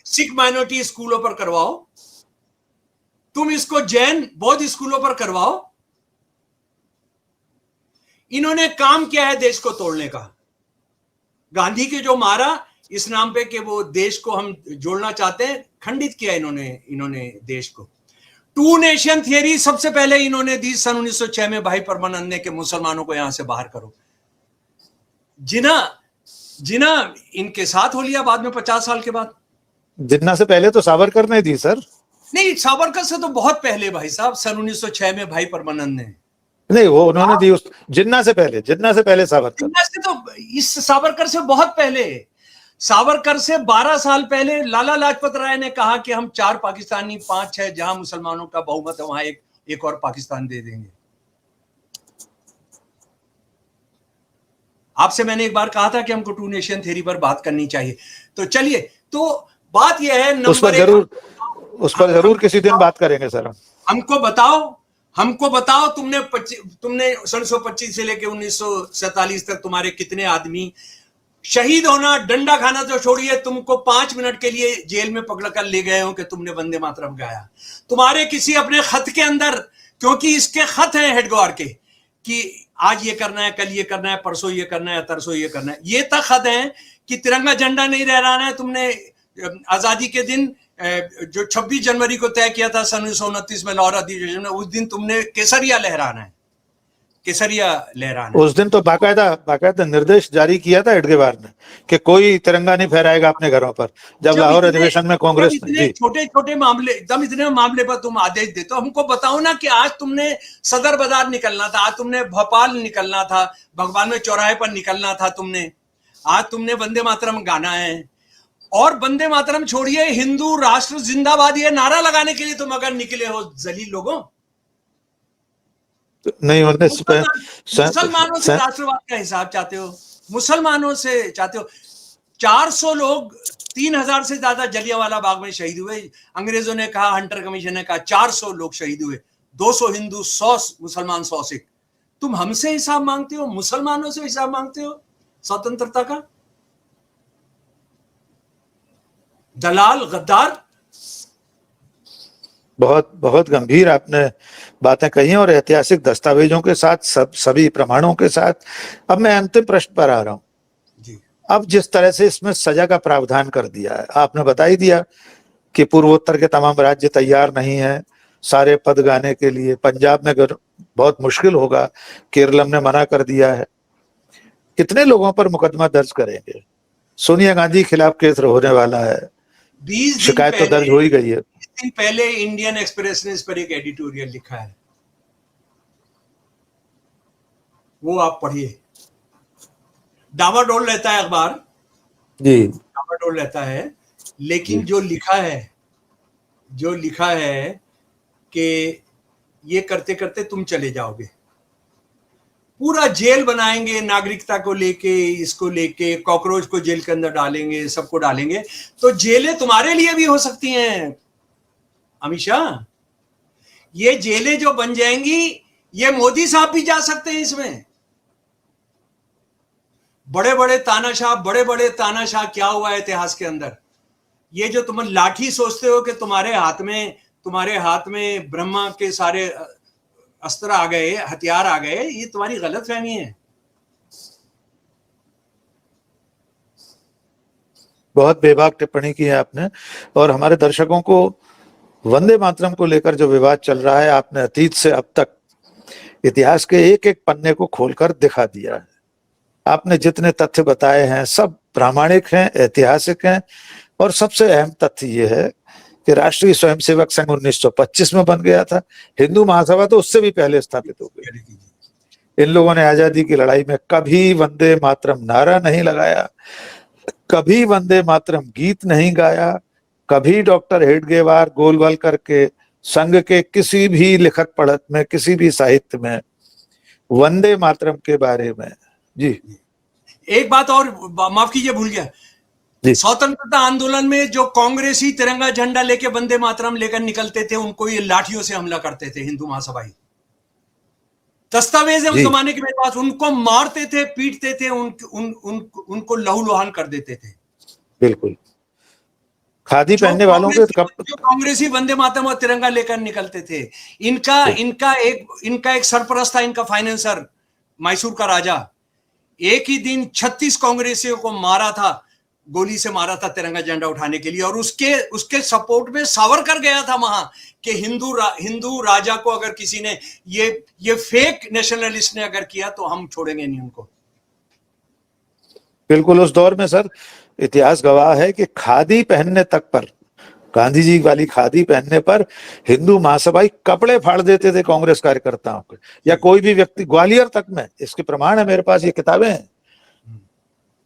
सिख माइनॉरिटी स्कूलों पर करवाओ, तुम इसको जैन बौद्ध स्कूलों पर करवाओ। इन्होंने काम किया है देश को तोड़ने का। गांधी के जो मारा इस नाम पे कि वो देश को हम जोड़ना चाहते हैं, खंडित किया इन्होंने देश को। 2 नेशन थियरी सबसे पहले इन्होंने दी सन 1906 में भाई परमानंद ने, कि मुसलमानों को यहां से बाहर करो। जिना इनके साथ हो लिया बाद में 50 साल के बाद। जिन्ना से पहले तो सावरकर ने दी सर। नहीं, सावरकर से तो बहुत पहले भाई साहब, सन 1906 में भाई परमानंद ने। नहीं, वो उन्होंने दी उस जिन्ना से पहले सावरकर। जिन्ना से तो इस सावरकर से बहुत पहले, सावरकर से 12 साल पहले लाला लाजपत राय ने कहा कि हम 4 पाकिस्तानी 5-6 जहां मुसलमानों का बहुमत है वहां एक और पाकिस्तान दे देंगे। आपसे मैंने एक बार कहा था कि हमको 2 नेशन थ्योरी पर बात करनी चाहिए। तो चलिए, तो बात यह है, उस पर जरूर किसी दिन बात करेंगे सर। हमको बताओ तुमने 1925 से लेके 1947 तक तुम्हारे कितने आदमी शहीद होना, डंडा खाना तो छोड़िए, तुमको 5 मिनट के लिए जेल में पकड़ कर ले गए हो कि तुमने वंदे मातरम गाया। तुम्हारे किसी अपने खत के अंदर, क्योंकि इसके खत हैं हेडगवार के, कि आज ये करना है, कल ये करना है, परसों ये करना है, तरसों ये करना है, ये तक खत हैं कि तिरंगा झंडा नहीं लहराना है। तुमने आजादी के दिन जो 26 जनवरी को तय किया था सन 1929 में लाहौर अधिवेशन में, उस दिन तुमने केसरिया लहराना है। उस दिन तो बाकायदा निर्देश जारी किया था हेडगेवार ने कि कोई तिरंगा नहीं फहराएगा अपने घरों पर, जब लाहौर अधिवेशन में कांग्रेस ने। छोटे मामले, एकदम इतने मामले पर तुम आदेश देते हो। हमको बताओ ना कि आज तुमने सदर बाजार निकलना था, आज तुमने भोपाल निकलना था, भगवान में चौराहे पर निकलना था तुमने, आज तुमने वंदे मातरम गाना है। और वंदे मातरम छोड़िए, हिंदू राष्ट्र जिंदाबाद ये नारा लगाने के लिए तुम अगर निकले हो जलील लोगों, नहीं, उन्नीस मुसलमानों से राष्ट्रवाद का हिसाब चाहते हो, मुसलमानों से चाहते हो। 400 लोग, 3000 से ज्यादा जलियांवाला बाग में शहीद हुए। अंग्रेजों ने कहा, हंटर कमीशन ने कहा 400 लोग शहीद हुए, 200 हिंदू, 100 मुसलमान, 100 सिख। तुम हमसे हिसाब मांगते हो, मुसलमानों से हिसाब मांगते हो स्वतंत्रता का? दलाल, गद्दार। बहुत बहुत गंभीर आपने बातें कही हैं और ऐतिहासिक दस्तावेजों के साथ, सभी प्रमाणों के साथ। अब मैं अंतिम प्रश्न पर आ रहा हूं जी। अब जिस तरह से इसमें सजा का प्रावधान कर दिया है, आपने बता ही दिया कि पूर्वोत्तर के तमाम राज्य तैयार नहीं है सारे पद गाने के लिए। पंजाब में बहुत मुश्किल होगा, केरलम ने मना कर दिया है। कितने लोगों पर मुकदमा दर्ज करेंगे? सोनिया गांधी के खिलाफ केस होने वाला है, 20 दिन शिकायत तो दर्ज हो ही गई है। 20 दिन पहले इंडियन एक्सप्रेस ने इस पर एक एडिटोरियल लिखा है, वो आप पढ़िए। डावाडोल रहता है अखबार जी, डावाडोल रहता है, लेकिन जो लिखा है कि ये करते करते तुम चले जाओगे। पूरा जेल बनाएंगे नागरिकता को लेके, इसको लेके, कॉकरोच को जेल के अंदर डालेंगे, सबको डालेंगे। तो जेलें तुम्हारे लिए भी हो सकती हैं अमित शाह। ये जेलें जो बन जाएंगी, ये मोदी साहब भी जा सकते हैं इसमें। बड़े बड़े तानाशाह क्या हुआ है इतिहास के अंदर? ये जो तुम लाठी सोचते हो कि तुम्हारे हाथ में ब्रह्मा के सारे अस्त्र आ गए, हथियार आ गए, ये तुम्हारी गलतफहमी है। बहुत बेबाक टिप्पणी की है आपने। और हमारे दर्शकों को वंदे मातरम को लेकर जो विवाद चल रहा है, आपने अतीत से अब तक इतिहास के एक एक पन्ने को खोलकर दिखा दिया है। आपने जितने तथ्य बताए हैं सब प्रामाणिक हैं, ऐतिहासिक हैं। और सबसे अहम तथ्य यह है कि राष्ट्रीय स्वयंसेवक संघ 1925 में बन गया था। हिंदू महासभा तो उससे भी पहले स्थापित हो गई। इन लोगों ने आजादी की लड़ाई में कभी वंदे मातरम नारा नहीं लगाया, कभी वंदे मातरम गीत नहीं गाया, कभी डॉक्टर हेडगेवार गोलवलकर के संघ के किसी भी लिखत पढ़त में, किसी भी साहित्य में वंदे मातरम के बारे में। जी, एक बात और, माफ कीजिए, भूल गया। स्वतंत्रता आंदोलन में जो कांग्रेसी तिरंगा झंडा लेके वंदे मातरम लेकर निकलते थे, उनको ये लाठियों से हमला करते थे हिंदू महासभाई। दस्तावेज है उस जमाने के मेरे पास। उनको मारते थे, पीटते थे, उनको लहूलुहान कर देते थे। बिल्कुल। खादी पहनने वालों के जो कांग्रेसी वंदे मातरम और तिरंगा लेकर निकलते थे, इनका एक सरपरस्त था, इनका फाइनेंसर, मैसूर का राजा। एक ही दिन 36 कांग्रेसियों को मारा था, गोली से मारा था तिरंगा झंडा उठाने के लिए। और उसके सपोर्ट में सावरकर गया था वहां कि हिंदू राजा को अगर किसी ने ये फेक नेशनलिस्ट ने अगर किया तो हम छोड़ेंगे नहीं उनको। बिल्कुल। उस दौर में सर इतिहास गवाह है कि खादी पहनने तक पर, गांधी जी वाली खादी पहनने पर हिंदू महासभाई कपड़े फाड़ देते थे कांग्रेस कार्यकर्ताओं के, या कोई भी व्यक्ति। ग्वालियर तक में इसके प्रमाण है मेरे पास, ये किताबें हैं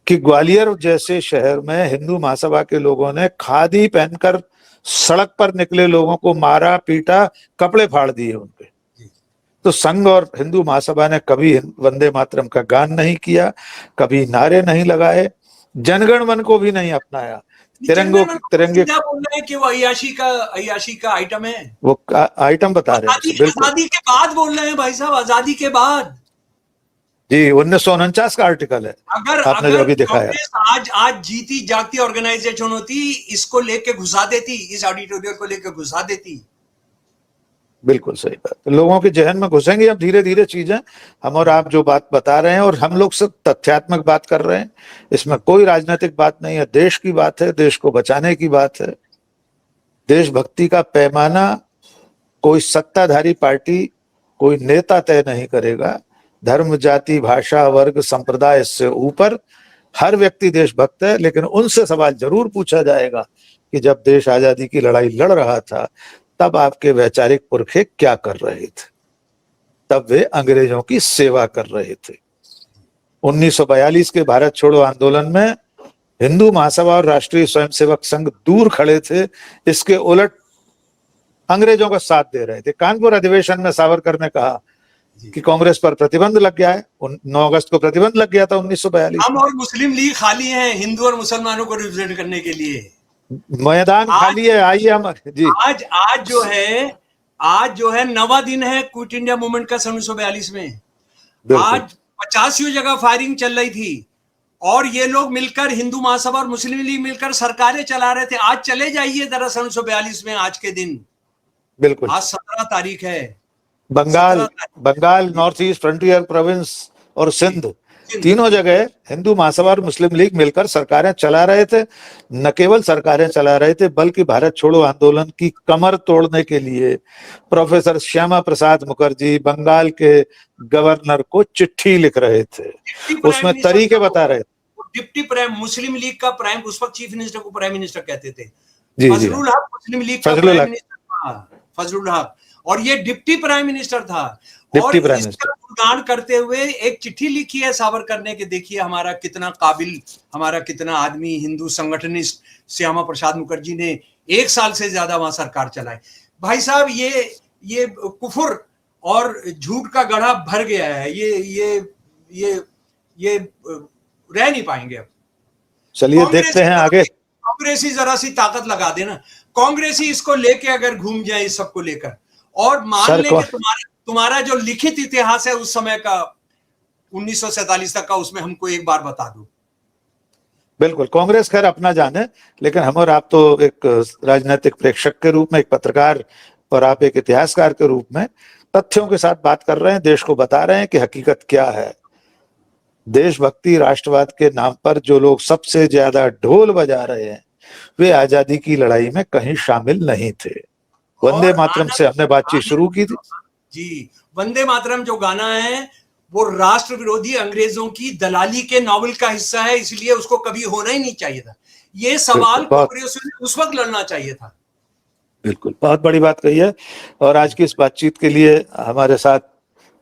कि ग्वालियर जैसे शहर में हिंदू महासभा के लोगों ने खादी पहनकर सड़क पर निकले लोगों को मारा, पीटा, कपड़े फाड़ दिए उनके। तो संघ और हिंदू महासभा ने कभी वंदे मातरम का गान नहीं किया, कभी नारे नहीं लगाए, जनगण मन को भी नहीं अपनाया। तिरंगे बोल रहे हैं कि वो अय्याशी का आइटम है। वो आइटम बता रहे हैं। आजादी के बाद बोल रहे हैं भाई साहब, आजादी के बाद। जी, 1949 का आर्टिकल है। आपने जो अभी दिखाया, आज जीती जागती ऑर्गेनाइजेशन होती, इसको लेके घुसा देती, इस ऑडिटोरियम को लेके घुसा देती। बिल्कुल सही बात। तो लोगों के जहन में घुसेंगी अब धीरे धीरे चीजें। हम और आप जो बात बता रहे हैं, और हम लोग सब तथ्यात्मक बात कर रहे हैं, इसमें कोई राजनीतिक बात नहीं है। देश की बात है, देश को बचाने की बात है। देशभक्ति का पैमाना कोई सत्ताधारी पार्टी, कोई नेता तय नहीं करेगा। धर्म, जाति, भाषा, वर्ग, संप्रदाय, इससे ऊपर हर व्यक्ति देशभक्त है। लेकिन उनसे सवाल जरूर पूछा जाएगा कि जब देश आजादी की लड़ाई लड़ रहा था तब आपके वैचारिक पुरखे क्या कर रहे थे? तब वे अंग्रेजों की सेवा कर रहे थे। 1942 के भारत छोड़ो आंदोलन में हिंदू महासभा और राष्ट्रीय स्वयंसेवक संघ दूर खड़े थे, इसके उलट अंग्रेजों का साथ दे रहे थे। कानपुर अधिवेशन में सावरकर ने कहा कि कांग्रेस पर प्रतिबंध लग गया है। 9 अगस्त को प्रतिबंध लग गया था 1942। हम और मुस्लिम लीग खाली हैं हिंदू और मुसलमानों को रिप्रेजेंट करने के लिए। मैदान खाली है, आइए हम जी। आज जो है 9वां दिन है क्विट इंडिया मूवमेंट का 1942 में। आज 85 जगह फायरिंग चल रही थी और ये लोग मिलकर, हिंदू महासभा और मुस्लिम लीग मिलकर सरकारें चला रहे थे। आज चले जाइए जरा 1942 में, आज के दिन। बिल्कुल। आज 17 तारीख है। Bengal, North East Frontier Province और सिंध, तीनों जगह हिंदू महासभा और मुस्लिम लीग मिलकर सरकारें चला रहे थे। न केवल सरकारें चला रहे थे बल्कि भारत छोड़ो आंदोलन की कमर तोड़ने के लिए प्रोफेसर श्यामा प्रसाद मुखर्जी बंगाल के गवर्नर को चिट्ठी लिख रहे थे, उसमें तरीके बता रहे थे। डिप्टी प्राइम, मुस्लिम लीग का प्राइम, उस वक्त चीफ मिनिस्टर को प्राइम मिनिस्टर कहते थे। जी, फजलुल हक मुस्लिम लीग का प्राइम मिनिस्टर था, फजलुल हक, और ये डिप्टी प्राइम मिनिस्टर था। और इसका गुणगान करते हुए एक चिट्ठी लिखी है सावरकर ने कि देखिए हमारा कितना काबिल, हमारा कितना आदमी, हिंदू संगठनिस्ट श्यामा प्रसाद मुखर्जी ने 1 साल से ज्यादा वहां सरकार चलाई। भाई साहब, ये कुफर और झूठ का गढ़ा भर गया है। ये रह नहीं पाएंगे अब। चलिए देखते हैं आगे। कांग्रेसी जरा सी ताकत लगा देना, कांग्रेसी इसको लेके अगर घूम जाए इस सबको लेकर, और मान ले कि तुम्हारा जो लिखित इतिहास है उस समय का 1947 तक का, उसमें हमको एक बार बता दो। बिल्कुल, कांग्रेस खैर अपना जाने, लेकिन हम और आप तो एक राजनीतिक प्रेक्षक के रूप में, एक पत्रकार और आप एक इतिहासकार के रूप में तथ्यों के साथ बात कर रहे हैं, देश को बता रहे हैं कि हकीकत क्या है। देशभक्ति, राष्ट्रवाद के नाम पर जो लोग सबसे ज्यादा ढोल बजा रहे हैं वे आजादी की लड़ाई में कहीं शामिल नहीं थे। वंदे मातरम से हमने बातचीत शुरू की थी जी। वंदे मातरम जो गाना है वो राष्ट्र विरोधी अंग्रेजों की दलाली के नॉवल का हिस्सा है, इसलिए उसको कभी होना ही नहीं चाहिए था। ये सवाल कांग्रेस ने उस वक्त लड़ना चाहिए था। बिल्कुल, बहुत बड़ी बात कही है। और आज की इस बातचीत के लिए हमारे साथ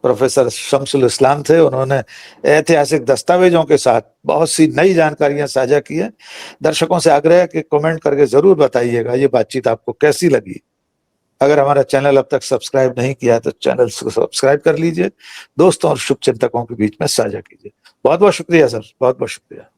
प्रोफेसर शम्सुल इस्लाम थे। उन्होंने ऐतिहासिक दस्तावेजों के साथ बहुत सी नई जानकारियां साझा की हैं। दर्शकों से आग्रह है कि कमेंट करके जरूर बताइएगा ये बातचीत आपको कैसी लगी। अगर हमारा चैनल अब तक सब्सक्राइब नहीं किया तो चैनल को सब्सक्राइब कर लीजिए, दोस्तों और शुभचिंतकों के बीच में साझा कीजिए। बहुत बहुत शुक्रिया सर, बहुत बहुत शुक्रिया।